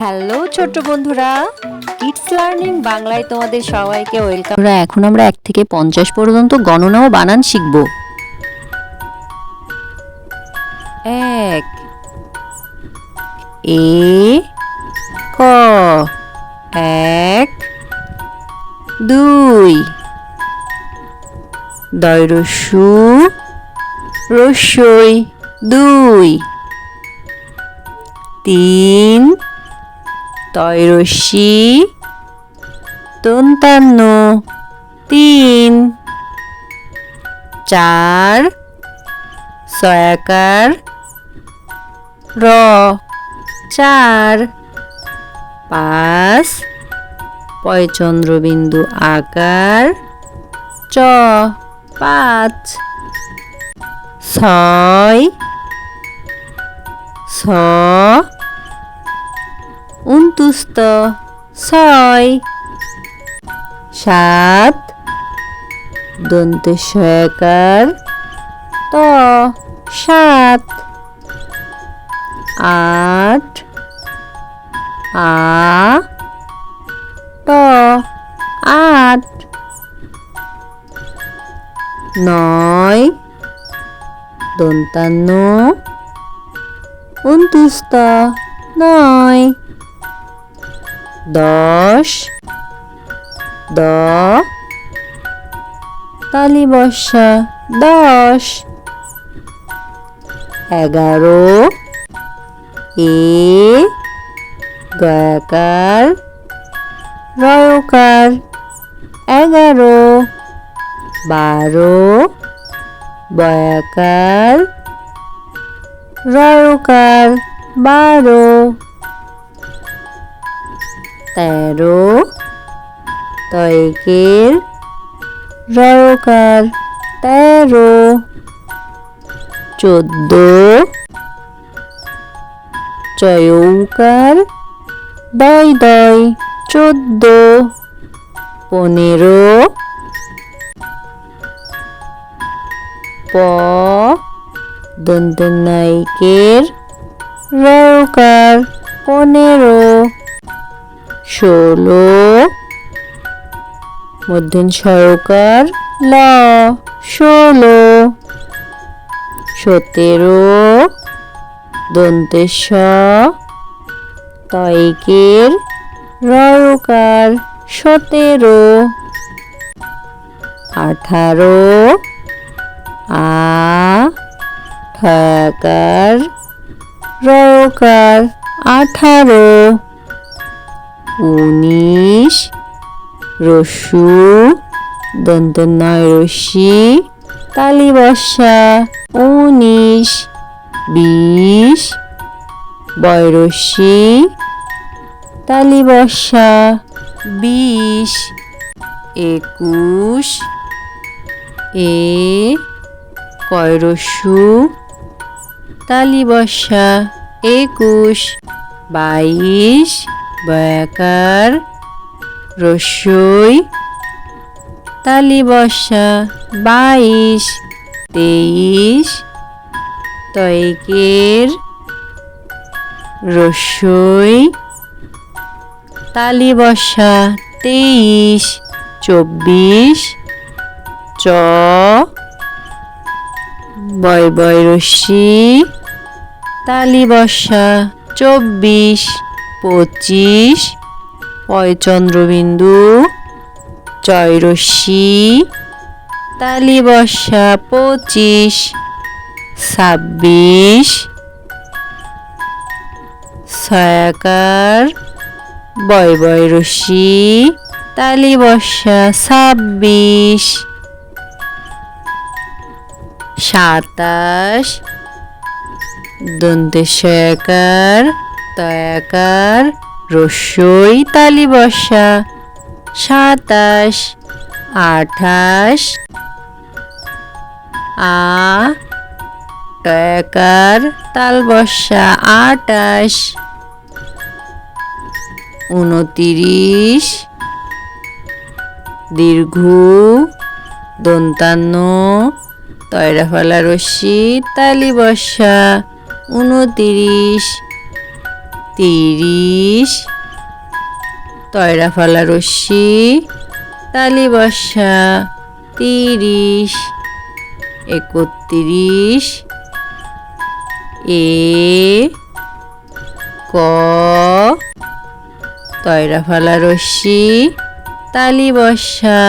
Hello ছোট্ট বন্ধুরা, kids learning বাংলায় তোমাদের সবাইকে ওয়েলকাম। এখন আমরা 1 থেকে 50 পর্যন্ত গণনা ও বানান শিখব। 1 এ ক 1 2 দয়রস্যু রস্যই 2 3 তয়রসি দন্তান্ন 3 4 ছয়াকার র 4 5 পয়চন্দ্রবিন্দু আকার চ 5 6 ছ উনতুস্ত 6 7 দন্তেশ্বয়াকার ত 7 8 আ ট 8 9 দন্তান্ন উনতুস্ত 9 10 দ তালি বর্ষা 10 11 এ গয়াকার রয়কার 11 12 বয়াকার রয়কার 12 13 তয়কের রয়কার 13 14 চয়ৌকার দয় দয় 14 15 প দন্তনায়িকের রয়কার 15 16 মধ্যন সয়কার ল 16 17 দন্তেশ তয়কের রয়কার 17 18 আ ঠয়াকার রয়কার 18 19 রস্যু দন্তনয় রস্যি তালি বর্ষা 19 20 বয়রস্যি তালি বর্ষা 20 21 এ কয়রস্যু তালি বর্ষা 21 22 বয়াকার রস্যই তালি বর্ষা 22 23 তয়কের রস্যই তালি বর্ষা 23 24 চ বয় বয় রস্যি তালি বর্ষা 24 25 পয়চন্দ্রবিন্দু চয়রস্যি তালি বর্ষা 25 26 ছয়াকার বয় বয় রস্যি তালি বর্ষা 26 27 দন্তেশ্বয়াকার তয়াকার রস্যই তালি বর্ষা 27 28 আ টয়াকার তাল বর্ষা 28 29 দীর্ঘ দন্তান্ন তয়রা ফলা রস্যি তালি বর্ষা 29 তিরিশ, তয়রা ফালা রস্যি তালি বর্ষা তিরিশ, 31, এ ক, তয়রা ফালা রস্যি তালি বর্ষা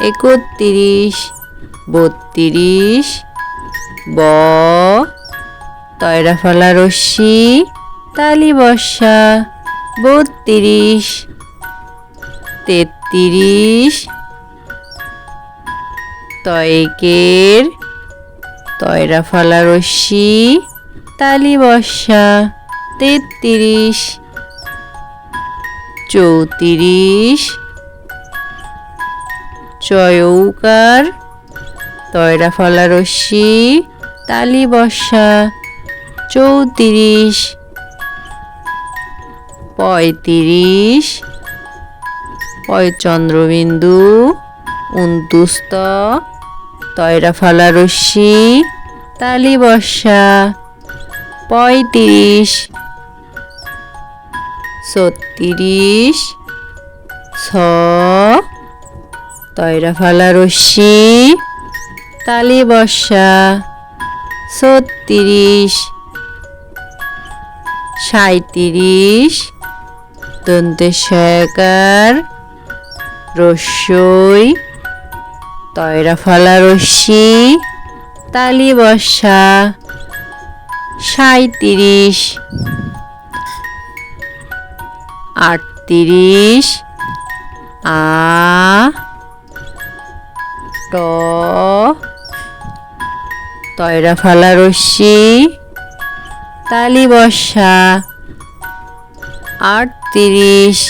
31, 32, ব, তয়রা ফালা রস্যি তালি বর্ষা 32, 33, তয়কের তয়রা ফালা রস্যি তালি বর্ষা 33, 34, চয়ৌকার তয়রা ফালা রস্যি তালি বর্ষা 34, 35, পয়চন্দ্রবিন্দু 29, তয়রা ফালা রস্যি তালি বর্ষা 35, 36, ছ, তয়রা ফালা রস্যি তালি বর্ষা 36, 37, দন্তেশয়কার রস্যই তয়রা ফালা রস্যি তালি বর্ষা 37, 38, আ, ট, তয়রা ফালা রস্যি তালি বর্ষা 38,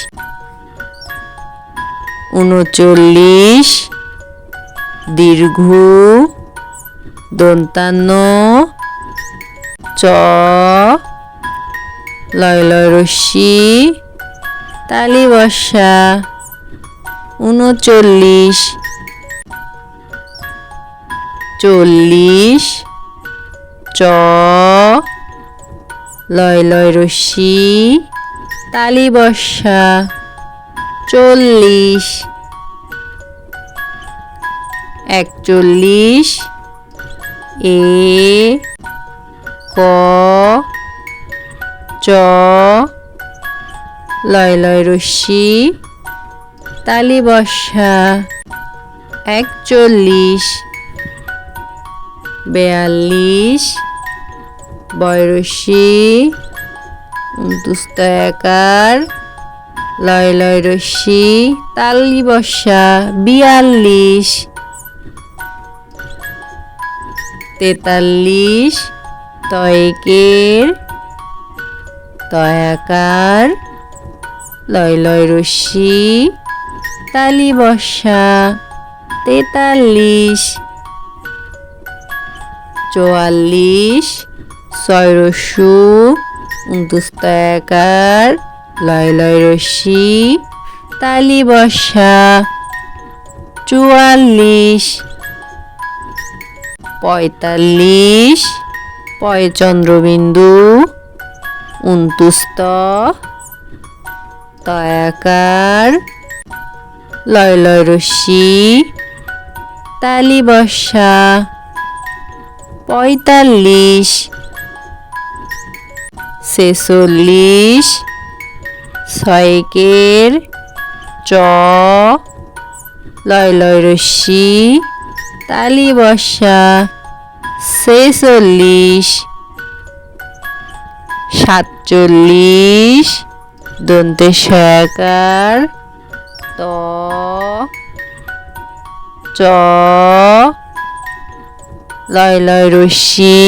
39, দীর্ঘ দন্তান্ন, চ, লয় লয় রস্যি তালি বর্ষা 39, 40, চ, লয় লয় রস্যি তালি বর্ষা 40, 41, এ ক, চ, লয় লয় রস্যি তালি বর্ষা 41, 42, বয়রস্যি দুস্তয়াকার লয় লয় রস্যি তালি বর্ষা 42, 43, তয়কের তয়াকার লয় লয় রস্যি তালি বর্ষা 43, 44, ছয় রস্যু দুস্তয়াকার লয় লয় রস্যি তালি বর্ষা 44, 45, পয়চন্দ্রবিন্দু 29, তয়াকার লয় লয় রস্যি তালি বর্ষা 45, 46, ছয়কের চ, লয় লয় রস্যি তালি বর্ষা 46, 47, দন্তেশয়কার ত, চ, লয় লয় রস্যি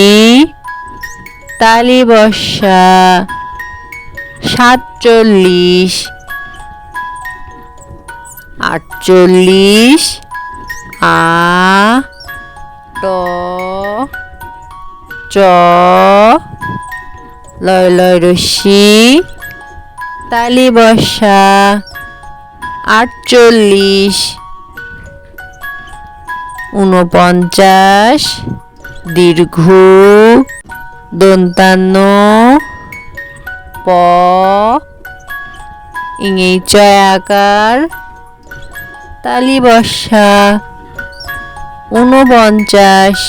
তালি বর্ষা 47, 48, আ, ট, চ, লয় লয় রস্যি তালি বর্ষা 48, 49, দীর্ঘ দন্তান্ন, প ঙ আকার তালি বর্ষা 49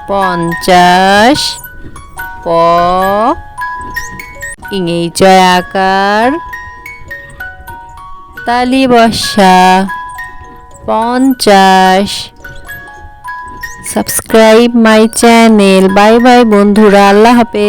50 প ঙ আকার তালি বর্ষা 50 subscribe my channel bye bye বন্ধুরা আল্লাহ হাফেজ।